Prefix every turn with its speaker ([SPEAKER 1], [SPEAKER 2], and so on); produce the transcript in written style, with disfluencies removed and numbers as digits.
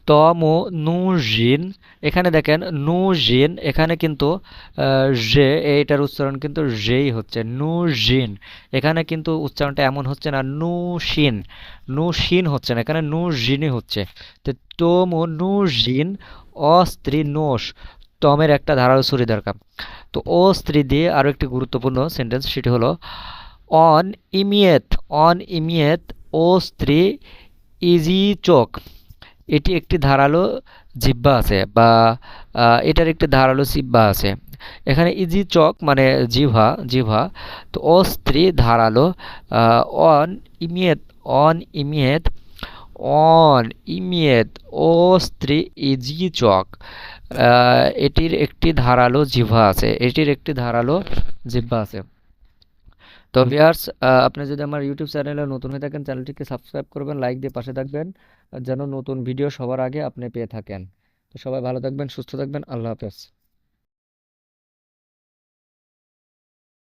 [SPEAKER 1] তমো নু জিন, এখানে দেখেন নু জিন, এখানে কিন্তু যে, এইটার উচ্চারণ কিন্তু যেই হচ্ছে নু জিন। এখানে কিন্তু উচ্চারণটা এমন হচ্ছে না নু শিন, নু শিন হচ্ছে না, এখানে নু জিনই হচ্ছে। তো তমো নু জিন অ স্ত্রী নোষ, তমের একটা ধারালো ছুরি দরকার। তো ও স্ত্রী দিয়ে আরও একটি গুরুত্বপূর্ণ সেন্টেন্স, সেটি হলো অন ইমিয়েত, অন ইমিয়েত ও স্ত্রী ইজি চোখ, এটি একটি ধারালো জিহ্বা আছে, বা এটার একটি ধারালো জিহ্বা আছে। এখানে ইজি চক মানে জিহ্বা, জিহ্বা। তো অস্ত্রী ধারালো, অন ইমিয়েত, অন ইমিয়েত, অন ইমিয়েত ও স্ত্রী ইজি চক, এটির একটি ধারালো জিহ্বা আছে, এটির একটি ধারালো জিহ্বা আছে। তো ভিউয়ার্স, আপনি যদি আমার ইউটিউব চ্যানেলে নতুন হয়ে থাকেন, চ্যানেলটিকে সাবস্ক্রাইব করবেন, লাইক দিয়ে পাশে থাকবেন, যেন নতুন ভিডিও সবার আগে আপনি পেয়ে থাকেন। তো সবাই ভালো থাকবেন, সুস্থ থাকবেন, আল্লাহ হাফেজ।